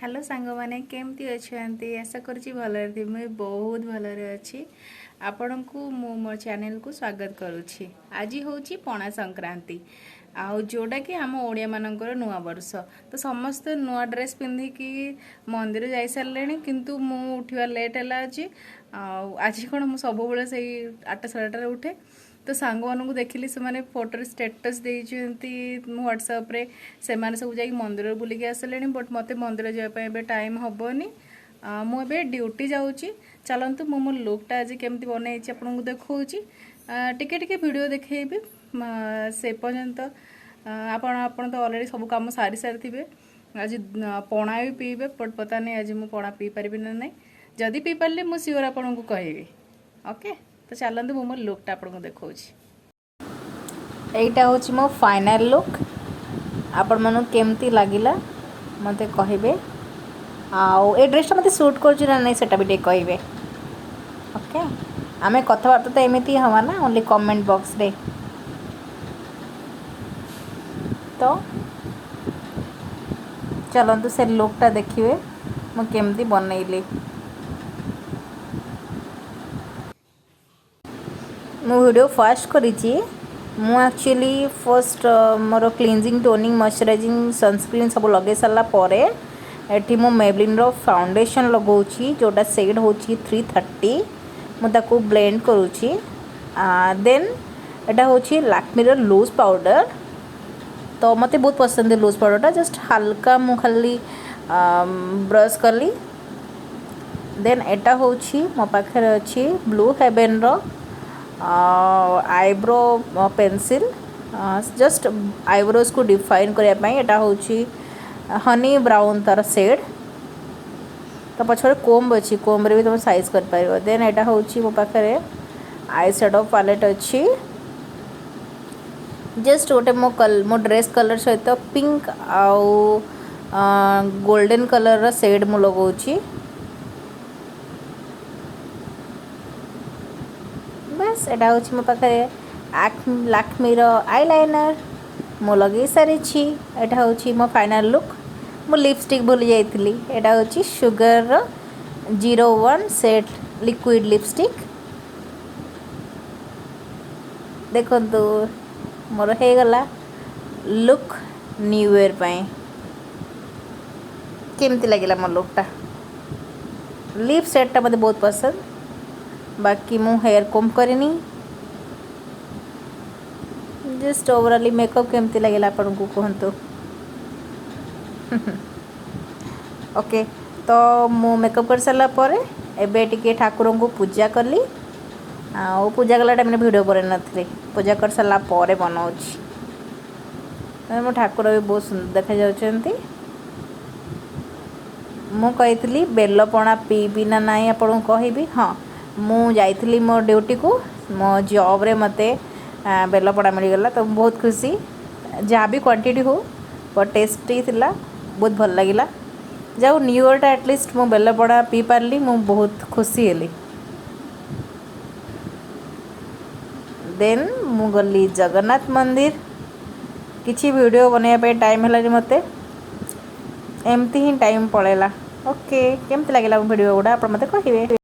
Hello सांग मैंने केमती अच्छा आशा करुँची भलरे थी मुझे बहुत भलरे अच्छी आपण को मो चैनल को स्वागत करुँची। आज हूँ पणा संक्रांति जोटा कि आम ओडिया मानकर नुआ वर्ष तो समस्त नुआ ड्रेस पिंधिकी मंदिर जाई सारे किंतु मु उठा लेट है आज आज कौन मुझे सब से 8 साढ़े 8 उठे तो सांग मानू देखिली से फोटो स्टेटस देती व्हाट्सएप रे से सब जा मंदिर बुलिक आसले बट मत मंदिर जावाई टाइम हेनी मुझे ड्यूटी जाऊँगी चलतु मो लुकटा आज केमती बनई आपको देखा टिके टिके वीडियो देखी से पर्यंत आपण तो ऑलरेडी सब काम सारी सारी आज पणा भी पीबे बट पता नहीं आज मुझे पणा पी पारि ना ना जदि पी पारे मुझे सियोर आपन को कहबी ओके। तो चलते मो लुकटा आपको देखा यहीटा हूँ मो फाइनल लुक आपण मन केमती लगिला मते कहबे आउ ए ड्रेसटा मते सूट कर ना सेटा भी कहे ओके। आमे कथबार्ता तो एमती हवा ना ओनली कमेंट बॉक्स रे तो चलतु से लुकटा देखिए मु केमती बनैली मु वीडियो फास्ट करिछि मु एक्चुअली फर्स्ट मोर क्लींजिंग टोनिंग मॉइस्चराइजिंग सनस्क्रीन सब लगे सारा परे एठी मु मेबलिन रो फाउंडेशन लगाउछि जोटा शेड होछि 330 मु ताको ब्लेंड करूछि देन एटा होछि लैक्मे रो लूज पाउडर तो मते बहुत पसंद है लूज पाउडरटा जस्ट हल्का मु खाली ब्रश कली देन एटा होछि मो पाखरे अछि ब्लू हेवन रो आईब्रो पेंसिल जस्ट आईब्रोज को डिफाइन करने एटा होछि हनी ब्राउन तार शेड तो पछरे कोम्ब अच्छी कोम्ब रे भी तुम साइज कर पारिबो देन एटा होछि मो पाखरे आई शेडो पैलेट अच्छी जस्ट गोटे मो ड्रेस कलर सहित पिंक आउ गोल्डन कलर रा शेड मु लगाउछि बस एटा होछि मो पाखरे लैक्मे रो आईलाइनर मु लगे सारी एटा होछि मो फाइनल लुक मु लिपस्टिक भूली जाइतली एटा होछि शुगर रो 01 सेट लिक्विड लिपस्टिक देखंतु मोर हे गला लुक न्यू ईयर पई केमती लागिला मो लुकटा लिप सेटटा मते बहुत पसंद बाकी मु हेयर कोम करनी जस्ट ओवरऑली मेकअप केमती लगे आपन को कहतु ओके। तो मु मेकअप कर सारा पर एबे टिके ठाकुर को पूजा कली आ पूजा कला टाइम वीडियो करे नथली पूजा कर सारा पर बनाउछि मो ठाकुर भी बहुत सुंदर देखा जाउछंती मु कहितली बेल पणा पीबी ना नाई आपन कहबी हाँ मु जाइतली मो ड्यूटी को मो जॉब रे मते बेल पड़ा मिलगला तो बहुत खुशी जहाँ भी क्वांटिटी हो पर टेस्टी थिला बहुत भल लगिला जाऊ न्यू ईयर टा एटलिस्ट मु बेल पड़ा पी पारली मु बहुत खुशी हेली देन मु गली जगन्नाथ मंदिर किछि वीडियो बनैया पे टाइम हला मते एमती ही टाइम पड़ेला ओके। केमती लगिला वीडियो गुडा आप मते कहिबे।